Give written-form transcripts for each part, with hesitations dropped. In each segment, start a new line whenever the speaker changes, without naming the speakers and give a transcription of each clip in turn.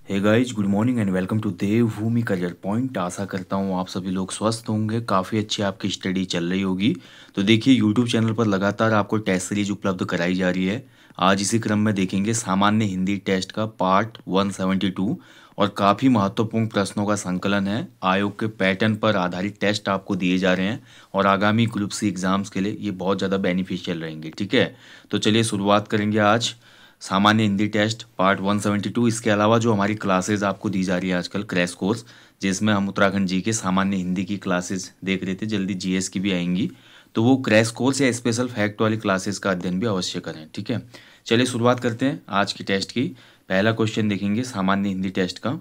Hey guys, good morning and welcome to Devbhoomi career point. आशा करता हूँ आप सभी लोग स्वस्थ होंगे, काफ़ी अच्छी आपकी स्टडी चल रही होगी। तो देखिए, यूट्यूब चैनल पर लगातार आपको टेस्ट सीरीज उपलब्ध कराई जा रही है। आज इसी क्रम में देखेंगे सामान्य हिंदी टेस्ट का पार्ट 172 और काफ़ी महत्वपूर्ण प्रश्नों का संकलन है। आयोग के पैटर्न पर आधारित टेस्ट आपको दिए जा रहे हैं और आगामी ग्रुप सी एग्जाम्स के लिए ये बहुत ज़्यादा बेनिफिशियल रहेंगे। ठीक है, तो चलिए शुरुआत करेंगे आज सामान्य हिंदी टेस्ट पार्ट 172। इसके अलावा जो हमारी क्लासेस आपको दी जा रही है आजकल क्रैश कोर्स, जिसमें हम उत्तराखंड जी के सामान्य हिंदी की क्लासेस देख रहे थे, जल्दी जीएस की भी आएंगी। तो वो क्रैश कोर्स या स्पेशल फैक्ट वाली क्लासेस का अध्ययन भी अवश्य करें। ठीक है, चलिए शुरुआत करते हैं आज की टेस्ट की। पहला क्वेश्चन देखेंगे सामान्य हिंदी टेस्ट का।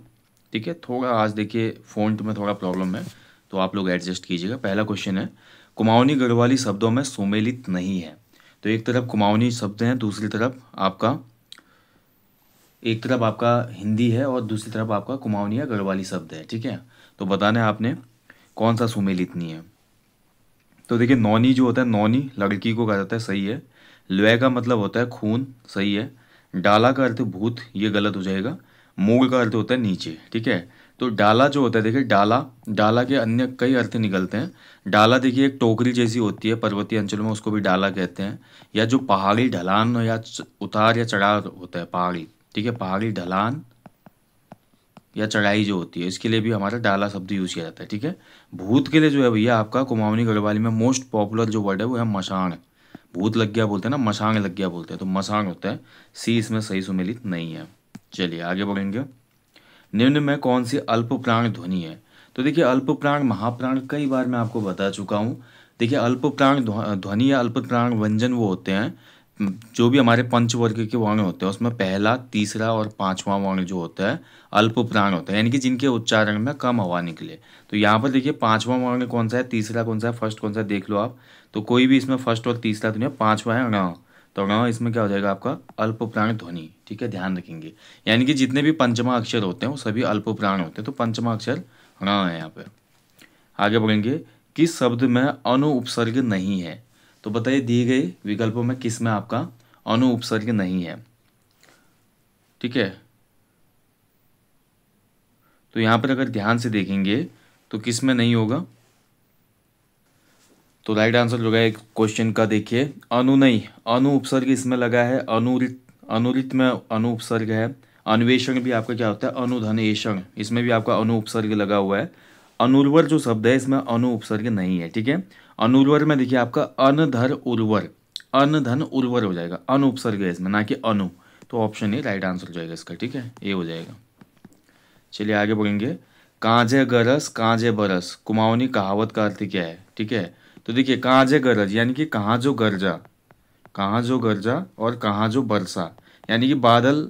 ठीक है, थोड़ा आज देखिए फ़ॉन्ट में थोड़ा प्रॉब्लम है, तो आप लोग एडजस्ट कीजिएगा। पहला क्वेश्चन है, कुमाऊनी गढ़वाली शब्दों में सुमेलित नहीं है। तो एक तरफ कुमाऊनी शब्द हैं, दूसरी तरफ आपका एक तरफ आपका हिंदी है और दूसरी तरफ आपका कुमाऊनी या गढ़वाली शब्द है। ठीक है, तो बताना है आपने कौन सा सुमेलित नहीं है। तो देखिए, नौनी जो होता है, नौनी लड़की को कहा जाता है, सही है। लय का मतलब होता है खून, सही है। डाला का अर्थ भूत, ये गलत हो जाएगा। मूल का अर्थ होता है नीचे। ठीक है, तो डाला जो होता है, देखिए डाला, डाला के अन्य कई अर्थ निकलते हैं। डाला देखिए एक टोकरी जैसी होती है, पर्वतीय अंचलों में उसको भी डाला कहते हैं। या जो पहाड़ी ढलान या उतार या चढ़ाव होता है पहाड़ी, ठीक है, पहाड़ी ढलान या चढ़ाई जो होती है, इसके लिए भी हमारा डाला शब्द यूज किया जाता है। ठीक है, भूत के लिए जो है भैया आपका कुमाऊनी गढ़वाली में मोस्ट पॉपुलर जो वर्ड है वो है मशाण। भूत लग गया बोलते हैं ना, मशांग लग गया बोलते हैं, तो मशांग होता है। सी इसमें सही सुमेलित नहीं है। चलिए आगे बढ़ेंगे। निम्न में कौन सी अल्प प्राण ध्वनि है। तो देखिए, अल्प प्राण महाप्राण कई बार मैं आपको बता चुका हूँ। देखिए, अल्प प्राण ध्वनि या अल्प प्राण व्यंजन वो होते हैं जो भी हमारे पंचवर्ग के वर्ण होते हैं, उसमें पहला, तीसरा और पांचवा वर्ण जो होता है अल्प प्राण होता है, यानी कि जिनके उच्चारण में कम हवा निकले। तो यहाँ पर देखिए, पांचवा वर्ण कौन सा है, तीसरा कौन सा है, फर्स्ट कौन सा है, देख लो आप। तो कोई भी इसमें फर्स्ट और तीसरा तो नहीं है, पांचवा है ण। तो ण इसमें क्या हो जाएगा आपका अल्प प्राण ध्वनि। ठीक है, ध्यान रखेंगे। यानी कि जितने भी पंचमा अक्षर होते हैं वो सभी अल्प प्राण होते हैं, तो पंचमा अक्षर ण है यहाँ पे। आगे बढ़ेंगे। किस शब्द में अनु उपसर्ग नहीं है। तो बताइए, दिए गए विकल्पों में किस में आपका अनु उपसर्ग नहीं है। ठीक है, तो यहाँ पर अगर ध्यान से देखेंगे तो किस में नहीं होगा। तो राइट आंसर जो है क्वेश्चन का, देखिए अनु नहीं, अनु उपसर्ग इसमें लगा है। अनुरित, अनुरित में अनु उपसर्ग है। अन्वेषण भी आपका क्या होता है, अनुधनेषण, इसमें भी आपका अनु उपसर्ग लगा हुआ है। अनुर्वर जो शब्द है इसमें अनु उपसर्ग नहीं है। ठीक है, अनुर्वर में देखिए आपका अनधर उर्वर, अनधन उर्वर हो जाएगा, अनु उपसर्ग है इसमें, ना कि अनु। तो ऑप्शन ए राइट आंसर हो जाएगा इसका। ठीक है, ए हो जाएगा। चलिए आगे बढ़ेंगे। कांजे गरस कांजे बरस, कुमाऊनी कहावत का अर्थ क्या है। ठीक है, तो देखिए, कांजे गरज यानी कि कहाँ जो गरजा, कहाँ जो गरजा और कहाँ जो बरसा, यानी कि बादल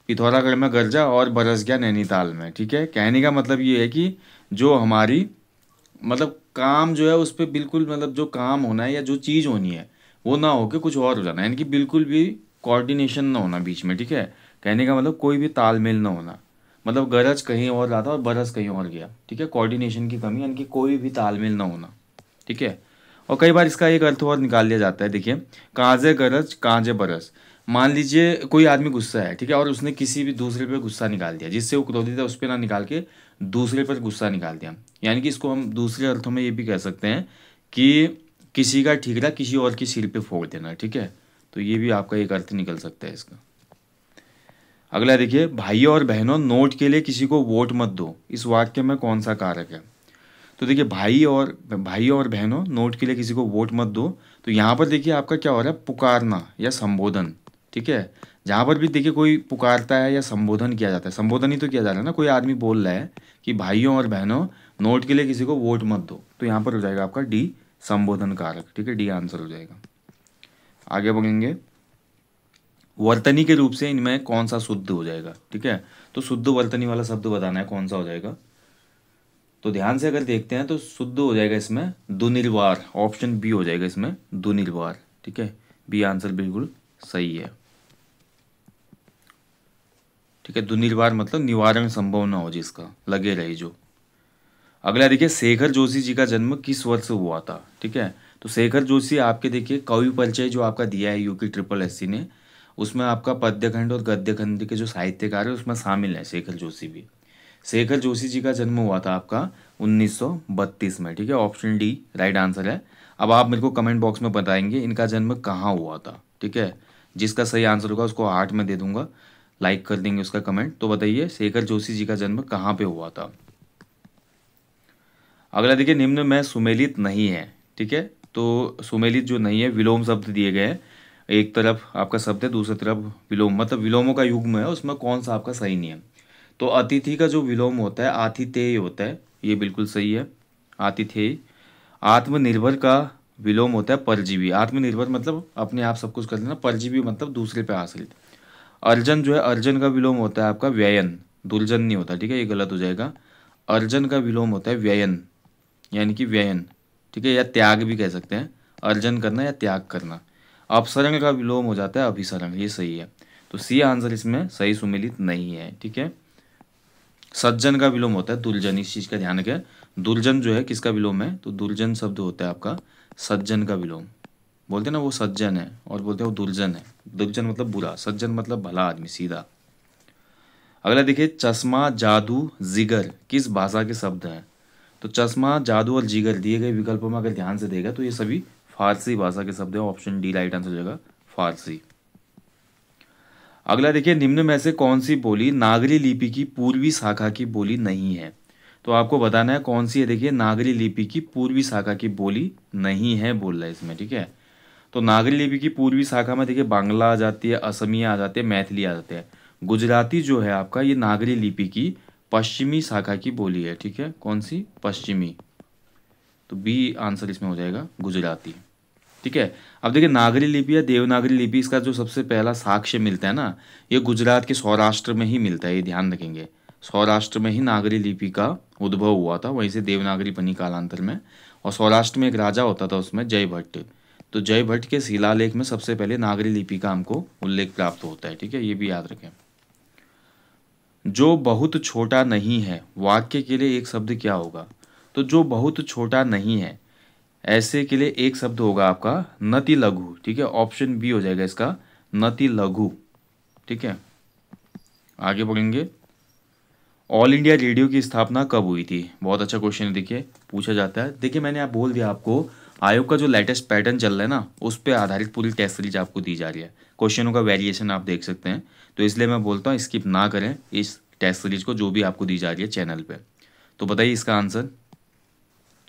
पिथौरागढ़ में गरजा और बरस गया नैनीताल में। ठीक है, कहने का मतलब ये है कि जो हमारी मतलब काम जो है उस पर बिल्कुल, मतलब जो काम होना है या जो चीज़ होनी है वो ना हो के कुछ और हो जाना, यानी कि बिल्कुल भी कोऑर्डिनेशन ना होना बीच में। ठीक है, कहने का मतलब कोई भी तालमेल ना होना, मतलब गरज कहीं और रहा था और बरस कहीं और गया। ठीक है, कोऑर्डिनेशन की कमी, यानी कि कोई भी तालमेल ना होना। ठीक है, और कई बार इसका एक अर्थ और निकाल लिया जाता है। देखिए, काजे गरज काजे बरस, मान लीजिए कोई आदमी गुस्सा है, ठीक है, और उसने किसी भी दूसरे पे गुस्सा निकाल दिया, जिससे वो क्रोधित है उस पर ना निकाल के दूसरे पर गुस्सा निकाल दिया। यानी कि इसको हम दूसरे अर्थों में ये भी कह सकते हैं कि किसी का ठीकरा किसी और के सिर पे फोड़ देना। ठीक है, तो ये भी आपका एक अर्थ निकल सकता है इसका। अगला देखिए, भाइयों और बहनों नोट के लिए किसी को वोट मत दो, इस वाक्य में कौन सा कारक है। तो देखिए, भाइयों और बहनों नोट के लिए किसी को वोट मत दो, तो यहाँ पर देखिए आपका क्या हो रहा है, पुकारना या संबोधन। ठीक है, जहाँ पर भी देखिए कोई पुकारता है या संबोधन किया जाता है, संबोधन ही तो किया जा रहा है ना, कोई आदमी बोल रहा है कि भाइयों और बहनों नोट के लिए किसी को वोट मत दो, तो यहाँ पर हो जाएगा आपका डी संबोधन कारक। ठीक है, डी आंसर हो जाएगा। आगे बढ़ेंगे। वर्तनी के रूप से इनमें कौन सा शुद्ध हो जाएगा। ठीक है, तो शुद्ध वर्तनी वाला शब्द बताना है कौन सा हो जाएगा। तो ध्यान से अगर देखते हैं तो शुद्ध हो जाएगा इसमें दुर्निवार, ऑप्शन बी हो जाएगा इसमें दुर्निवार। ठीक है, बी आंसर बिल्कुल सही है। ठीक है, दुर्निवार मतलब निवारण संभव ना हो, जिसका लगे रहे जो। अगला देखिए, शेखर जोशी जी का जन्म किस वर्ष हुआ था। ठीक है, तो शेखर जोशी आपके देखिए कवि परिचय जो आपका दिया है यूपी ट्रिपल एससी ने, उसमें आपका पद्यखंड और गद्यखंड के जो साहित्यकार है उसमें शामिल है शेखर जोशी भी। शेखर जोशी जी का जन्म हुआ था आपका 1932 में, ठीक है। ऑप्शन डी राइट आंसर है। अब आप मेरे को कमेंट बॉक्स में बताएंगे इनका जन्म कहाँ हुआ था, ठीक है। जिसका सही आंसर होगा उसको 8 में दे दूंगा, लाइक कर देंगे उसका कमेंट। तो बताइए शेखर जोशी जी का जन्म कहाँ पे हुआ था। अगला देखिए, निम्न में सुमेलित नहीं है, ठीक है। तो सुमेलित जो नहीं है, विलोम शब्द दिए गए हैं। एक तरफ आपका शब्द है, दूसरी तरफ विलोम, मतलब विलोमों का युग्म है, उसमें कौन सा आपका सही नहीं है। तो अतिथि का जो विलोम होता है आतिथेय होता है, ये बिल्कुल सही है, आतिथेय। आत्मनिर्भर का विलोम होता है परजीवी। आत्मनिर्भर मतलब अपने आप सब कुछ कर लेना, परजीवी मतलब दूसरे पे आश्रित। अर्जन जो है, अर्जन का विलोम होता है आपका व्ययन, दुर्जन नहीं होता, ठीक है, ये गलत हो जाएगा। अर्जन का विलोम होता है व्ययन, यानी कि व्ययन, ठीक है, या त्याग भी कह सकते हैं, अर्जन करना या त्याग करना। अपसरण का विलोम हो जाता है अभिसरण, ये सही है। तो सी आंसर इसमें सही सुमेलित नहीं है, ठीक है। सज्जन का विलोम होता है दुर्जन, इस चीज का ध्यान रखें। दुर्जन जो है किसका विलोम है, तो दुर्जन शब्द होता है आपका सज्जन का विलोम। बोलते हैं ना वो सज्जन है और बोलते हैं वो दुर्जन है। दुर्जन मतलब बुरा, सज्जन मतलब भला आदमी, सीधा। अगला देखिए, चश्मा जादू जिगर किस भाषा के शब्द हैं। तो चश्मा जादू और जिगर दिए गए विकल्पों में अगर ध्यान से देगा तो ये सभी फारसी भाषा के शब्द है। ऑप्शन डी राइट आंसर हो जाएगा, फारसी। अगला देखिए, निम्न में से कौन सी बोली नागरी लिपि की पूर्वी शाखा की बोली नहीं है। तो आपको बताना है कौन सी है। देखिए, नागरी लिपि की पूर्वी शाखा की बोली नहीं है बोल रहा है इसमें, ठीक है। तो नागरी लिपि की पूर्वी शाखा में देखिए बांग्ला आ जाती है, असमिया आ जाती है, मैथिली आ जाते हैं। गुजराती जो है आपका ये नागरी लिपि की पश्चिमी शाखा की बोली है, ठीक है। कौन सी, पश्चिमी। तो बी आंसर इसमें हो जाएगा गुजराती, ठीक है। अब देखिए, नागरी लिपि या देवनागरी लिपि, इसका जो सबसे पहला साक्ष्य मिलता है ना, ये गुजरात के सौराष्ट्र में ही मिलता है, ये ध्यान रखेंगे। सौराष्ट्र में ही नागरी लिपि का उद्भव हुआ था, वहीं से देवनागरी बनी कालांतर में। और सौराष्ट्र में एक राजा होता था उसमें जय भट्ट, तो जय भट्ट के शिलालेख में सबसे पहले नागरी लिपि का हमको उल्लेख प्राप्त होता है, ठीक है, ये भी याद रखें। जो बहुत छोटा नहीं है वाक्य के लिए एक शब्द क्या होगा। तो जो बहुत छोटा नहीं है ऐसे के लिए एक शब्द होगा आपका नति लघु, ठीक है। ऑप्शन बी हो जाएगा इसका, नति लघु, ठीक है। आगे बढ़ेंगे, ऑल इंडिया रेडियो की स्थापना कब हुई थी। बहुत अच्छा क्वेश्चन है, देखिए पूछा जाता है। देखिए मैंने आप बोल दिया आपको, आयोग का जो लेटेस्ट पैटर्न चल रहा है ना उस पर आधारित पूरी टेस्ट सीरीज आपको दी जा रही है। क्वेश्चनों का वेरिएशन आप देख सकते हैं, तो इसलिए मैं बोलता हूँ स्किप ना करें इस टेस्ट सीरीज को जो भी आपको दी जा रही है चैनल पे। तो बताइए इसका आंसर।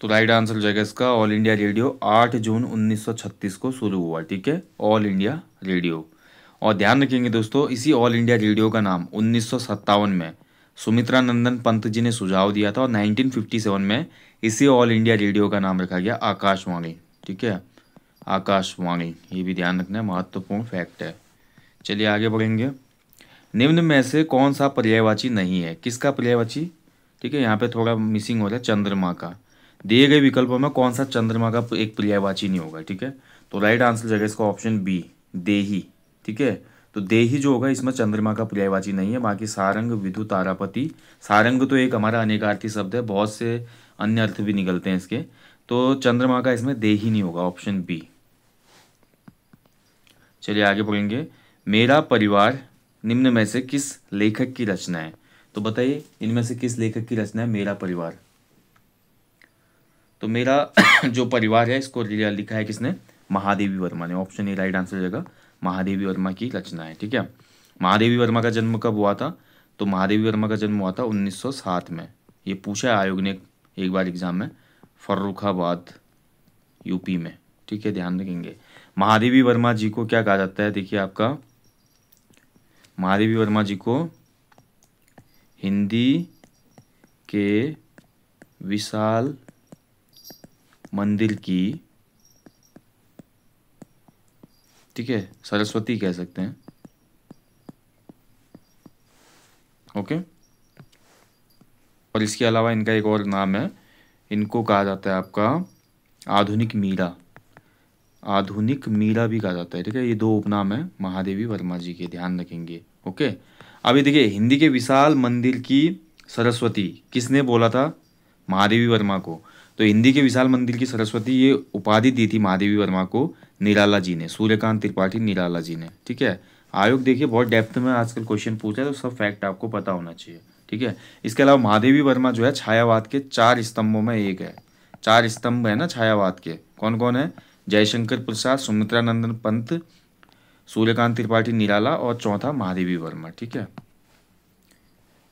तो राइट आंसर हो जाएगा इसका ऑल इंडिया रेडियो 8 जून 1936 को शुरू हुआ, ठीक है, ऑल इंडिया रेडियो। और ध्यान रखेंगे दोस्तों, इसी ऑल इंडिया रेडियो का नाम 1957 में सुमित्रा नंदन पंत जी ने सुझाव दिया था, और 1957 में इसी ऑल इंडिया रेडियो का नाम रखा गया आकाशवाणी, ठीक है, आकाशवाणी। ये भी ध्यान रखना है, महत्वपूर्ण फैक्ट है। चलिए आगे बढ़ेंगे, निम्न में से कौन सा पर्यायवाची नहीं है। किसका पर्यायवाची, ठीक है, यहाँ पे थोड़ा मिसिंग हो रहा है, चंद्रमा का। दिए गए विकल्पों में कौन सा चंद्रमा का एक पर्यायवाची नहीं होगा, ठीक है। तो राइट आंसर जगह इसका ऑप्शन बी देही, ठीक है। तो देही जो होगा इसमें चंद्रमा का पर्यायवाची नहीं है। बाकी सारंग, विधु, तारापति, सारंग तो एक हमारा अनेकार्थी शब्द है, बहुत से अन्य अर्थ भी निकलते हैं इसके। तो चंद्रमा का इसमें देही नहीं होगा, ऑप्शन बी। चलिए आगे बढ़ेंगे, मेरा परिवार निम्न में से किस लेखक की रचना है। तो बताइए इनमें से किस लेखक की रचना है मेरा परिवार। तो मेरा जो परिवार है इसको लिखा है किसने, महादेवी वर्मा ने। ऑप्शन ए राइट आंसर हो जाएगा, महादेवी वर्मा की रचना है, ठीक है। महादेवी वर्मा का जन्म कब हुआ था। तो महादेवी वर्मा का जन्म हुआ था 1907 में। ये पूछा है आयोग ने एक बार एग्जाम में, फर्रुखाबाद यूपी में, ठीक है, ध्यान रखेंगे। महादेवी वर्मा जी को क्या कहा जाता है, देखिए आपका महादेवी वर्मा जी को हिंदी के विशाल मंदिर की, ठीक है, सरस्वती कह सकते हैं, ओके। और इसके अलावा इनका एक और नाम है, इनको कहा जाता है आपका आधुनिक मीरा, आधुनिक मीरा भी कहा जाता है, ठीक है। ये दो उपनाम है महादेवी वर्मा जी के, ध्यान रखेंगे, ओके। अभी देखिए, हिंदी के विशाल मंदिर की सरस्वती किसने बोला था, महादेवी वर्मा को। तो हिंदी के विशाल मंदिर की सरस्वती ये उपाधि दी थी महादेवी वर्मा को निराला जी ने, सूर्यकांत त्रिपाठी निराला जी ने, ठीक है। आयोग देखिए बहुत डेप्थ में आजकल क्वेश्चन पूछ रहा है, तो सब फैक्ट आपको पता होना चाहिए, ठीक है। इसके अलावा महादेवी वर्मा जो है छायावाद के 4 स्तंभों में एक है। 4 स्तंभ है ना छायावाद के, कौन कौन है? जयशंकर प्रसाद, सुमित्रा नंदन पंत, सूर्यकांत त्रिपाठी निराला और चौथा महादेवी वर्मा, ठीक है।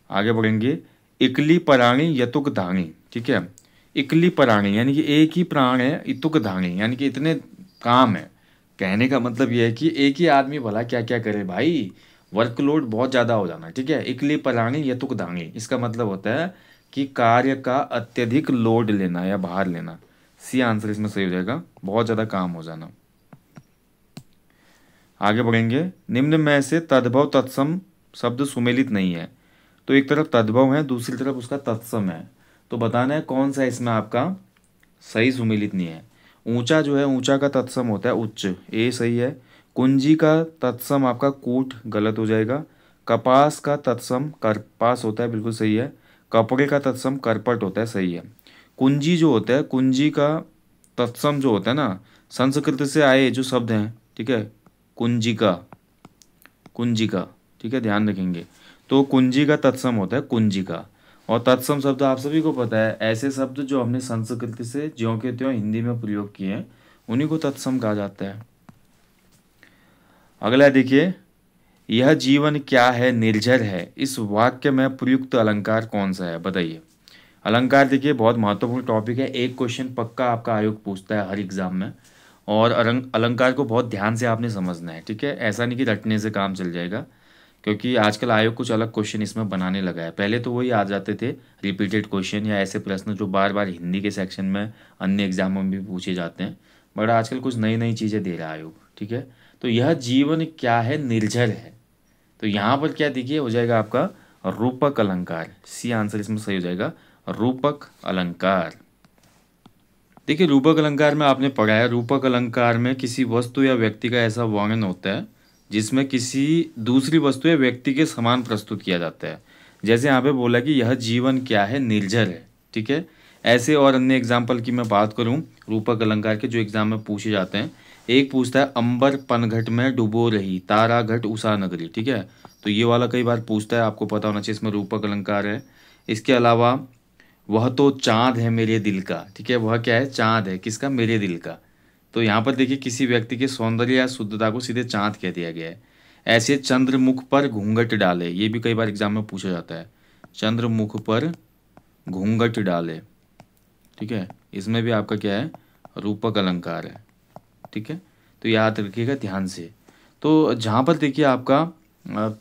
आगे बढ़ेंगे। इकली पराणी यतुक धाणी, ठीक है। इकली पराणी यानी कि एक ही प्राण है, इतुक धाणी यानी कि इतने काम है। कहने का मतलब यह है कि एक ही आदमी भला क्या क्या करे भाई, वर्कलोड बहुत ज़्यादा हो जाना, ठीक है। इकली पराणी यतुक धाणी, इसका मतलब होता है कि कार्य का अत्यधिक लोड लेना या भार लेना। सी आंसर इसमें सही हो जाएगा, बहुत ज़्यादा काम हो जाना। आगे बढ़ेंगे। निम्न में से तद्भव तत्सम शब्द सुमेलित नहीं है। तो एक तरफ तद्भव है, दूसरी तरफ उसका तत्सम है, तो बताना है कौन सा इसमें आपका सही सुमेलित नहीं है। ऊंचा जो है, ऊंचा का तत्सम होता है उच्च, ए सही है। कुंजी का तत्सम आपका कूट, गलत हो जाएगा। कपास का तत्सम करपास होता है, बिल्कुल सही है। कपड़े का तत्सम करपट होता है, सही है। कुंजी जो होता है, कुंजी का तत्सम जो होता है ना, संस्कृत से आए जो शब्द हैं, ठीक है। कुंजिका, कुंजिका, ठीक है, ध्यान रखेंगे। तो कुंजी का तत्सम होता है कुंजिका, और तत्सम शब्द आप सभी को पता है, ऐसे शब्द जो हमने संस्कृत से ज्यों के त्यों हिंदी में प्रयोग किए हैं उन्हीं को तत्सम कहा जाता है। अगला देखिए। यह जीवन क्या है निर्झर है, इस वाक्य में प्रयुक्त अलंकार कौन सा है, बताइए। अलंकार देखिए बहुत महत्वपूर्ण टॉपिक है, एक क्वेश्चन पक्का आपका आयोग पूछता है हर एग्जाम में, और अलंकार को बहुत ध्यान से आपने समझना है, ठीक है। ऐसा नहीं कि रटने से काम चल जाएगा, क्योंकि आजकल आयोग कुछ अलग क्वेश्चन इसमें बनाने लगा है। पहले तो वही आ जाते थे रिपीटेड क्वेश्चन या ऐसे प्रश्न जो बार बार हिंदी के सेक्शन में अन्य एग्जामों में भी पूछे जाते हैं, बट आजकल कुछ नई नई चीज़ें दे रहा है आयोग, ठीक है। तो यह जीवन क्या है निर्झर है, तो यहाँ पर क्या देखिए हो जाएगा आपका रूपक अलंकार। सी आंसर इसमें सही हो जाएगा, रूपक अलंकार। देखिए रूपक अलंकार में आपने पढ़ा है, रूपक अलंकार में किसी वस्तु या व्यक्ति का ऐसा वर्णन होता है जिसमें किसी दूसरी वस्तु या व्यक्ति के समान प्रस्तुत किया जाता है। जैसे यहाँ पे बोला कि यह जीवन क्या है निर्झर है, ठीक है। ऐसे और अन्य एग्जाम्पल की मैं बात करूँ रूपक अलंकार के जो एग्जाम में पूछे जाते हैं, एक पूछता है अंबर पनघट में डुबो रही तारा घट उषा नगरी, ठीक है। तो ये वाला कई बार पूछता है, आपको पता होना चाहिए इसमें रूपक अलंकार है। इसके अलावा वह तो चाँद है मेरे दिल का, ठीक है। वह क्या है, चाँद है, किसका, मेरे दिल का। तो यहाँ पर देखिए किसी व्यक्ति के सौंदर्य या शुद्धता को सीधे चाँद कह दिया गया है। ऐसे चंद्रमुख पर घूंघट डाले, ये भी कई बार एग्जाम में पूछा जाता है, चंद्रमुख पर घूंघट डाले, ठीक है। इसमें भी आपका क्या है, रूपक अलंकार है, ठीक है। तो याद रखिएगा ध्यान से। तो जहाँ पर देखिए आपका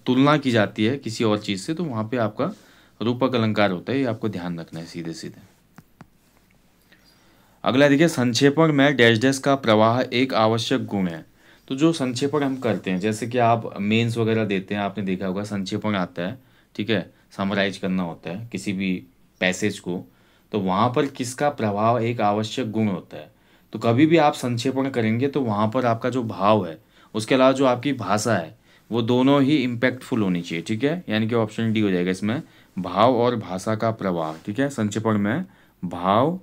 तुलना की जाती है किसी और चीज़ से, तो वहाँ पे आपका रूपक अलंकार होता है, ये आपको ध्यान रखना है सीधे सीधे। अगला देखिए। संक्षेपण में डैश डैश का प्रवाह एक आवश्यक गुण है। तो जो संक्षेपण हम करते हैं, जैसे कि आप मेंस वगैरह देते हैं, आपने देखा होगा संक्षेपण आता है, ठीक है, समराइज करना होता है किसी भी पैसेज को, तो वहाँ पर किसका प्रभाव एक आवश्यक गुण होता है। तो कभी भी आप संक्षेपण करेंगे तो वहाँ पर आपका जो भाव है, उसके अलावा जो आपकी भाषा है, वो दोनों ही इम्पैक्टफुल होनी चाहिए, ठीक है। यानी कि ऑप्शन डी हो जाएगा इसमें, भाव और भाषा का प्रभाव, ठीक है। संक्षेपण में भाव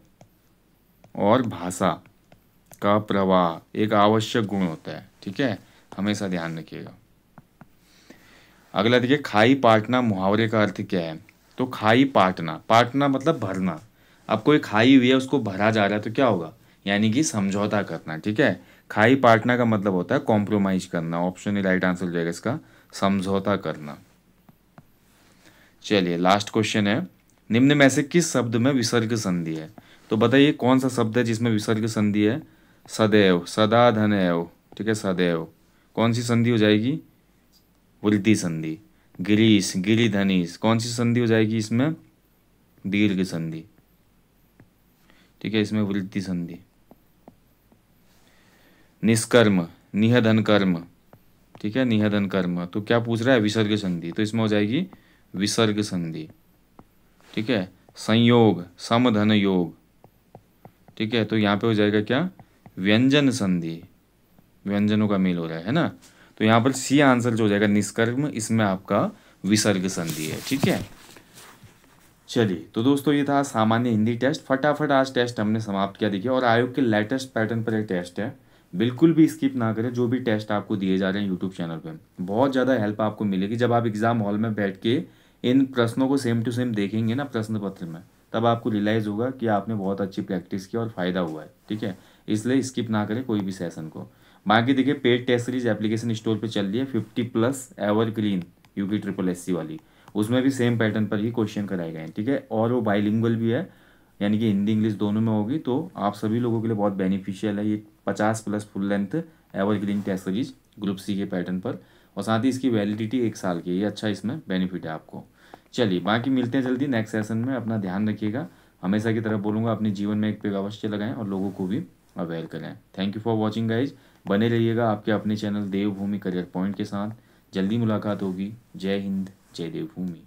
और भाषा का प्रवाह एक आवश्यक गुण होता है, ठीक है, हमेशा ध्यान रखिएगा। अगला देखिए। खाई पाटना मुहावरे का अर्थ क्या है। तो खाई पाटना, पाटना मतलब भरना। अब कोई खाई हुई है उसको भरा जा रहा है तो क्या होगा, यानी कि समझौता करना, ठीक है। खाई पाटना का मतलब होता है कॉम्प्रोमाइज करना। ऑप्शन ए राइट आंसर हो जाएगा इसका, समझौता करना। चलिए लास्ट क्वेश्चन है। निम्न में से किस शब्द में विसर्ग संधि है। तो बताइए कौन सा शब्द है जिसमें विसर्ग संधि है। सदैव, सदा धनैव, ठीक है, सदैव कौन सी संधि हो जाएगी, वृद्धि संधि। गिरीश, गिरी धनीश, कौन सी संधि हो जाएगी इसमें, दीर्घ संधि, ठीक है, इसमें वृद्धि संधि। निष्कर्म, निहधन कर्म, ठीक है, निहधन कर्म, तो क्या पूछ रहा है, विसर्ग संधि, तो इसमें हो जाएगी विसर्ग संधि, ठीक है। संयोग, समधन योग, ठीक है, तो यहाँ पे हो जाएगा क्या, व्यंजन संधि, व्यंजनों का मेल हो रहा है ना। तो यहाँ पर सी आंसर जो हो जाएगा निष्कर्म, इसमें आपका विसर्ग संधि है, ठीक है। चलिए तो दोस्तों ये था सामान्य हिंदी टेस्ट। फटाफट आज टेस्ट हमने समाप्त किया। देखिए और आयोग के लेटेस्ट पैटर्न पर एक टेस्ट है, बिल्कुल भी स्किप ना करें, जो भी टेस्ट आपको दिए जा रहे हैं यूट्यूब चैनल पे, बहुत ज़्यादा हेल्प आपको मिलेगी जब आप एग्ज़ाम हॉल में बैठ के इन प्रश्नों को सेम टू सेम देखेंगे ना प्रश्न पत्र में, तब आपको रियलाइज़ होगा कि आपने बहुत अच्छी प्रैक्टिस की और फ़ायदा हुआ है। ठीक है, इसलिए स्किप ना करें कोई भी सेशन को। बाकी देखिए, paid test series application store पे चल रही है 50+ evergreen UP triple S C वाली, उसमें भी सेम पैटर्न पर ही क्वेश्चन कराए गए हैं। ठीक है, और वो बाइलिंगुअल भी है, यानी कि हिंदी इंग्लिश दोनों में होगी, तो आप सभी लोगों के लिए बहुत बेनिफिशियल है ये 50+ full length evergreen test series group C के पैटर्न पर, और साथ ही इसकी वैलिडिटी 1 साल की है। ये अच्छा इसमें बेनिफिट है आपको। चलिए, बाकी मिलते हैं जल्दी नेक्स्ट सेशन में। अपना ध्यान रखिएगा, हमेशा की तरह बोलूँगा अपने जीवन में एक पेड़ अवश्य लगाएं और लोगों को भी अवेयर करें। Thank you for watching guys, बने रहिएगा आपके अपने चैनल देवभूमि करियर पॉइंट के साथ। जल्दी मुलाकात होगी। जय हिंद, जय देवभूमि।